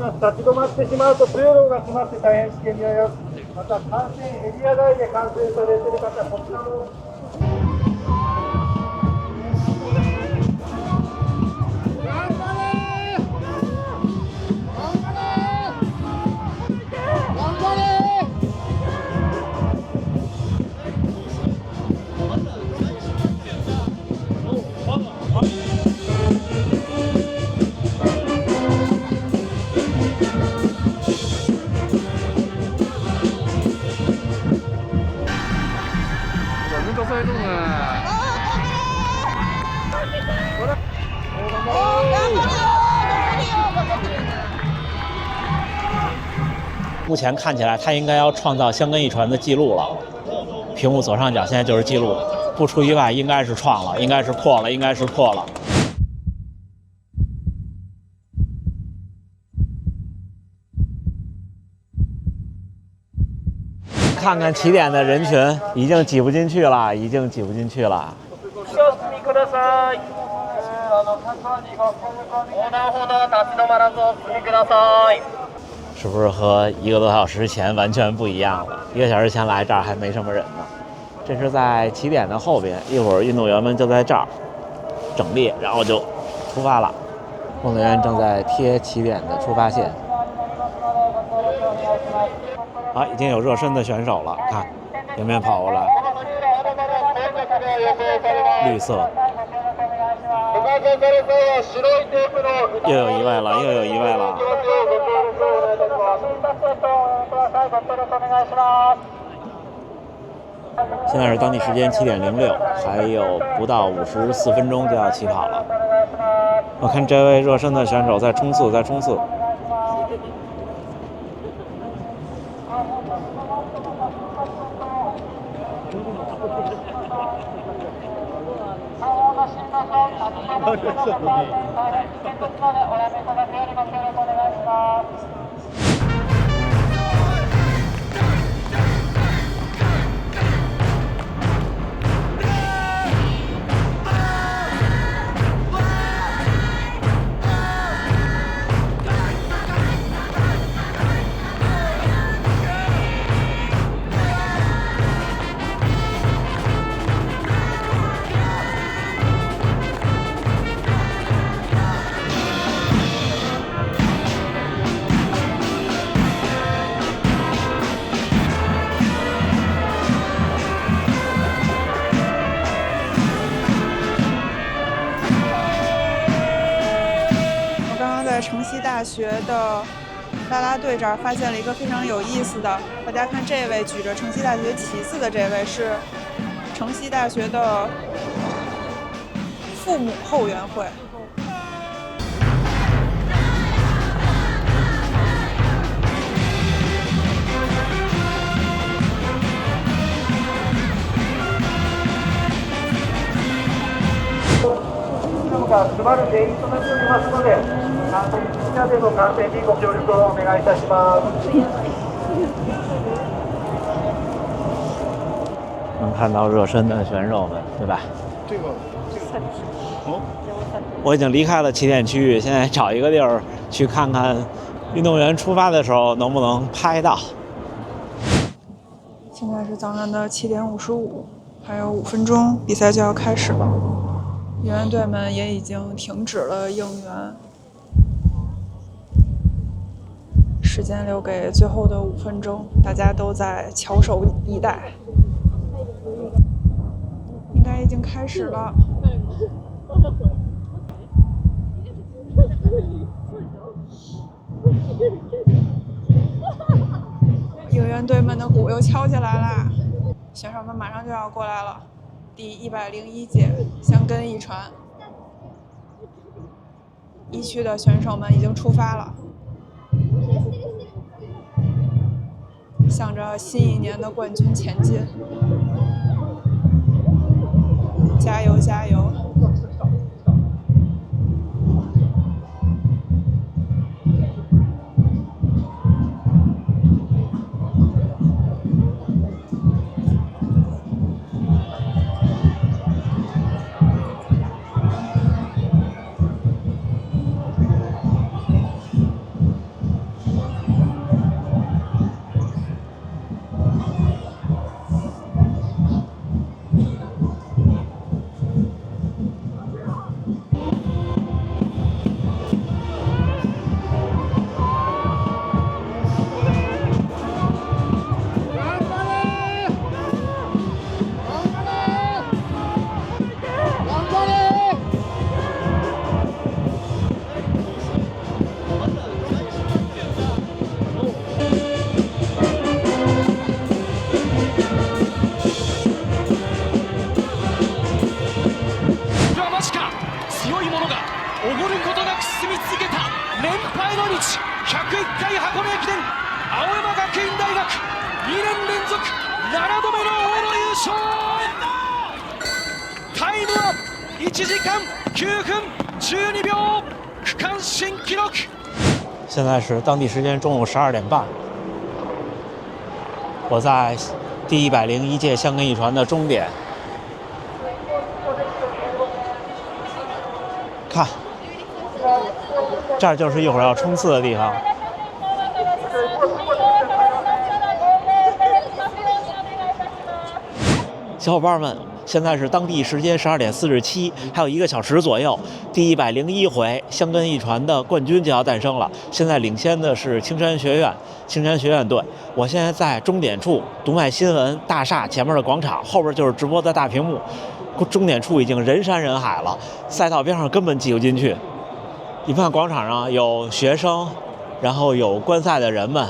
ます。立ち止まってしまうと通路が詰まって大変危険になります。また観戦エリア外で観戦されている方はこちらの目前看起来，他应该要创造香根一传的记录了。屏幕左上角现在就是记录，不出意外应该是创了，应该是破了，应该是破了。看看起点的人群，已经挤不进去了，已经挤不进去了。是不是和1个多小时前完全不一样了？1个小时前来这儿还没什么人呢。这是在起点的后边，一会儿运动员们就在这儿整列，然后就出发了。工作人员正在贴起点的出发线。啊，已经有热身的选手了，看，迎面跑过来，绿色，又有一位了，又有一位了。现在是当地时间7点06，还有不到54分钟就要起跑了。我看这位热身的选手在冲刺，在冲刺。城西大学的啦啦队这儿发现了一个非常有意思的，大家看这位举着城西大学旗子的这位是城西大学的父母后援会。が詰まる原因となっておりますので、観戦みんなでの観戦にご協力をお願いいたします。能看到热身的选手们，对吧？这个，我已经离开了起点区域，现在找一个地儿去看看运动员出发的时候能不能拍到。现在是早上的7点55，还有5分钟，比赛就要开始了。运动员队们也已经停止了应援，时间留给最后的5分钟，大家都在翘首以待。应该已经开始了。应援队们的鼓又敲起来啦，选手们马上就要过来了。第101届香根一传1区的选手们已经出发了，向着新一年的冠军前进，加油加油！ 101回箱根駅伝青山学院大学2年連続7度目の往路優勝。タイムは1時間9分12秒，区間新記録。现在是当地时间中午12点半，我在第101届香根一传的终点，看，这儿就是一会儿要冲刺的地方。小伙伴们，现在是当地时间12点47，还有1个小时左右，第101回香根一传的冠军就要诞生了。现在领先的是青山学院队。我现在在终点处，读卖新闻大厦前面的广场，后边就是直播的大屏幕。终点处已经人山人海了，赛道边上根本挤不进去。你看广场上有学生，然后有观赛的人们。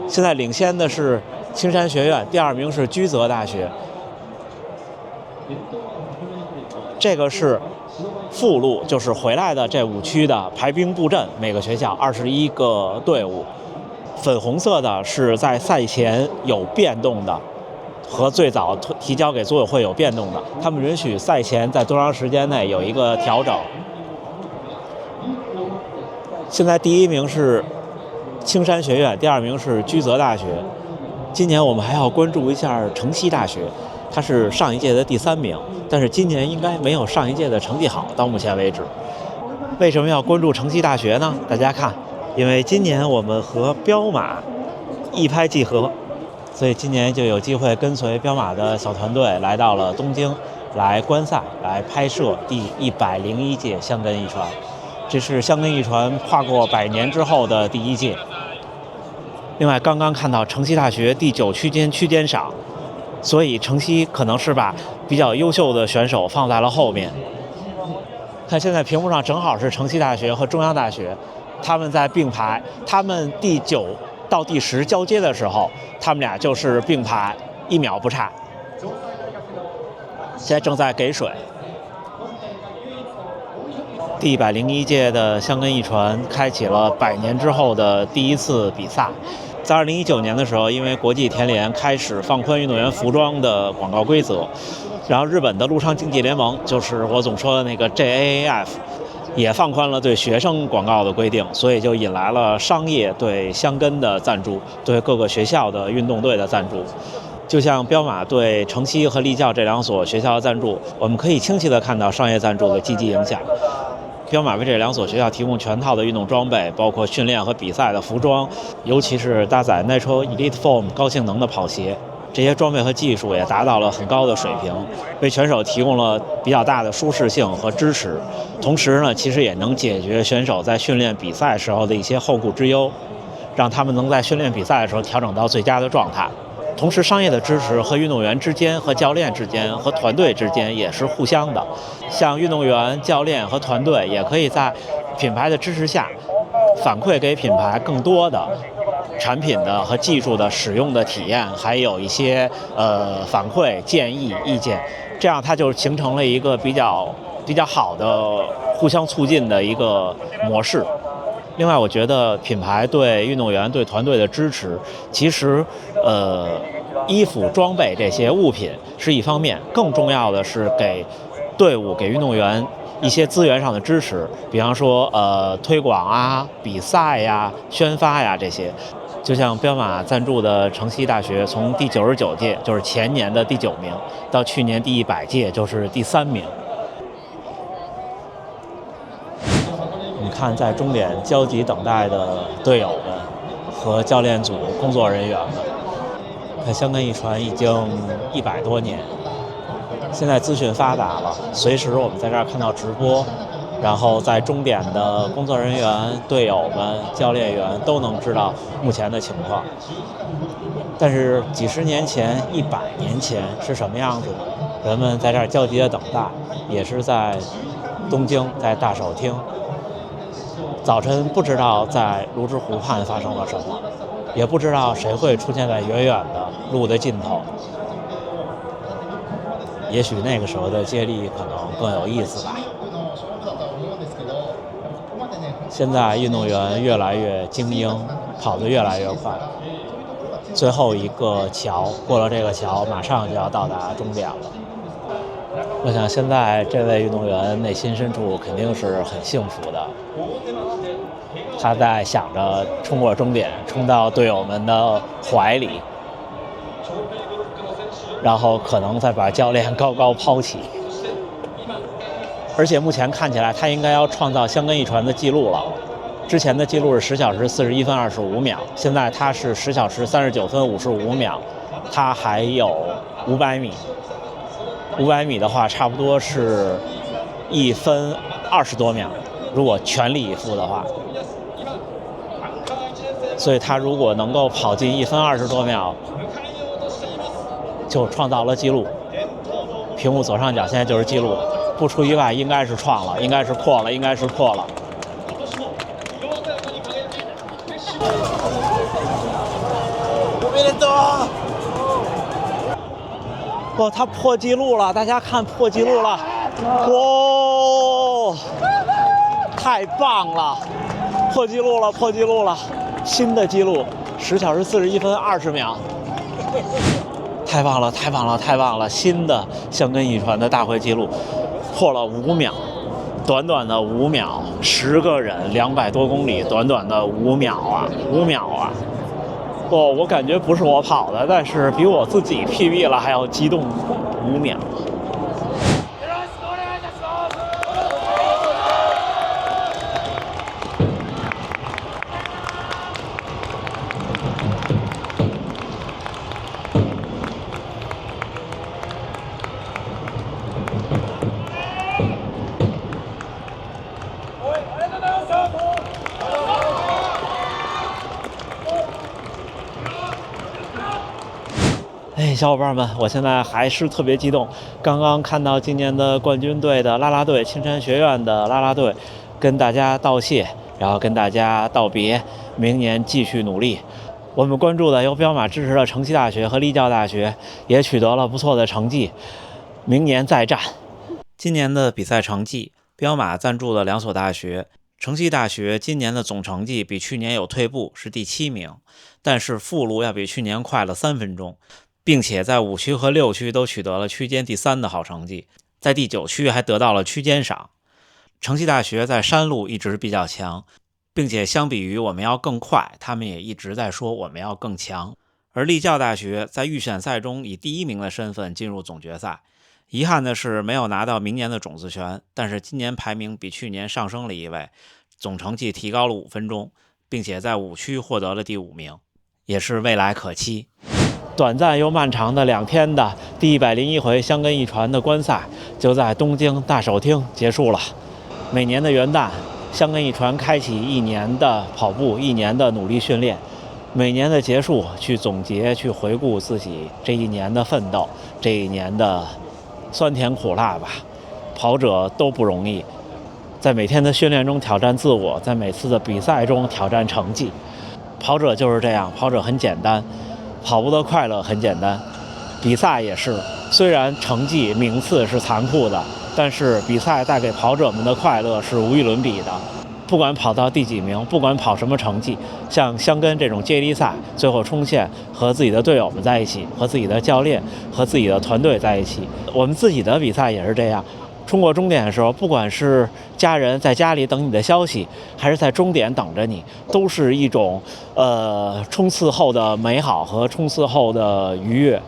现在领先的是青山学院，第2名是驹泽大学。这个是附路，就是回来的这5区的排兵布阵，每个学校21个队伍。粉红色的是在赛前有变动的，和最早提交给组委会有变动的，他们允许赛前在多长时间内有一个调整。现在第1名是青山学院，第2名是驹泽大学。今年我们还要关注一下城西大学，它是上一届的第3名，但是今年应该没有上一届的成绩好，到目前为止。为什么要关注城西大学呢？大家看，因为今年我们和彪马一拍即合，所以今年就有机会跟随彪马的小团队来到了东京，来观赛，来拍摄第101届香根一传。这是香根一传跨过100年之后的第1届。另外，刚刚看到城西大学第9区间赏，所以城西可能是把比较优秀的选手放在了后面。看现在屏幕上正好是城西大学和中央大学，他们在并排，他们第9到第10交接的时候，他们俩就是并排，1秒不差。现在正在给水。第101届的香根一传开启了100年之后的第1次比赛。在2019年的时候，因为国际田联开始放宽运动员服装的广告规则，然后日本的陆上竞技联盟，就是我总说的那个 JAAF， 也放宽了对学生广告的规定，所以就引来了商业对香根的赞助，对各个学校的运动队的赞助。就像彪马对城西和立教这2所学校的赞助，我们可以清晰地看到商业赞助的积极影响。彪马为这2所学校提供全套的运动装备，包括训练和比赛的服装，尤其是搭载 Nitro Elite Foam 高性能的跑鞋。这些装备和技术也达到了很高的水平，为选手提供了比较大的舒适性和支持。同时呢，其实也能解决选手在训练比赛时候的一些后顾之忧，让他们能在训练比赛的时候调整到最佳的状态。同时，商业的支持和运动员之间、和教练之间、和团队之间也是互相的。像运动员、教练和团队也可以在品牌的支持下，反馈给品牌更多的产品的和技术的使用的体验，还有一些反馈、建议、意见，这样它就形成了一个比较好的互相促进的一个模式。另外，我觉得品牌对运动员、对团队的支持，其实衣服、装备这些物品是一方面，更重要的是给队伍、给运动员一些资源上的支持，比方说推广啊、比赛呀、宣发呀这些。就像彪马赞助的城西大学，从第99届就是前年的第9名，到去年第100届就是第3名。你看，在终点焦急等待的队友们和教练组工作人员们，看香根一传已经100多年，现在资讯发达了，随时我们在这儿看到直播，然后在终点的工作人员、队友们、教练员都能知道目前的情况。但是几十年前、100年前是什么样子的？人们在这儿焦急的等待，也是在东京，在大手町。早晨不知道在泸沽湖畔发生了什么，也不知道谁会出现在远远的路的尽头。也许那个时候的接力可能更有意思吧。现在运动员越来越精英，跑得越来越快。最后一个桥，过了这个桥，马上就要到达终点了。我想现在这位运动员内心深处肯定是很幸福的，他在想着冲过终点，冲到队友们的怀里，然后可能再把教练高高抛起。而且目前看起来他应该要创造香根一传的记录了。之前的记录是10小时41分25秒，现在他是10小时39分55秒，他还有500米。500米的话，差不多是1分20多秒，如果全力以赴的话。所以他如果能够跑进1分20多秒，就创造了记录。屏幕左上角现在就是记录，不出意外应该是创了，应该是破了，应该是破了。哇，他破纪录了！大家看，破纪录了！哇，太棒了！破纪录了，破纪录了！新的纪录，10小时41分20秒。太棒了，太棒了，太棒了！新的香根一传的大会纪录，破了5秒，短短的5秒，10个人200多公里，短短的5秒啊，5秒啊！我感觉不是我跑的，但是比我自己 PB 了还要激动5秒。小伙伴们，我现在还是特别激动。刚刚看到今年的冠军队的啦啦队，青山学院的啦啦队，跟大家道谢，然后跟大家道别，明年继续努力。我们关注的由彪马支持的城西大学和立教大学也取得了不错的成绩，明年再战。今年的比赛成绩，彪马赞助的2所大学，城西大学今年的总成绩比去年有退步，是第7名，但是复路要比去年快了3分钟。并且在5区和6区都取得了区间第3的好成绩，在第9区还得到了区间赏。城西大学在山路一直比较强，并且相比于我们要更快，他们也一直在说我们要更强。而立教大学在预选赛中以第1名的身份进入总决赛，遗憾的是没有拿到明年的种子权，但是今年排名比去年上升了1位，总成绩提高了5分钟，并且在5区获得了第5名，也是未来可期。短暂又漫长的2天的第101回香根一传的观赛就在东京大手町结束了。每年的元旦，香根一传开启1年的跑步，1年的努力训练。每年的结束，去总结，去回顾自己这1年的奋斗，这1年的酸甜苦辣吧。跑者都不容易，在每天的训练中挑战自我，在每次的比赛中挑战成绩。跑者就是这样，跑者很简单。跑步的快乐很简单，比赛也是。虽然成绩名次是残酷的，但是比赛带给跑者们的快乐是无与伦比的。不管跑到第几名，不管跑什么成绩，像香根这种接力赛，最后冲线和自己的队友们在一起，和自己的教练和自己的团队在一起。我们自己的比赛也是这样。冲过终点的时候，不管是家人在家里等你的消息，还是在终点等着你，都是一种冲刺后的美好和冲刺后的愉悦。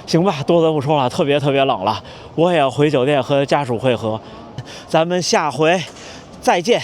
行吧，多的不说了，特别冷了，我也要回酒店和家属会合。咱们下回再见。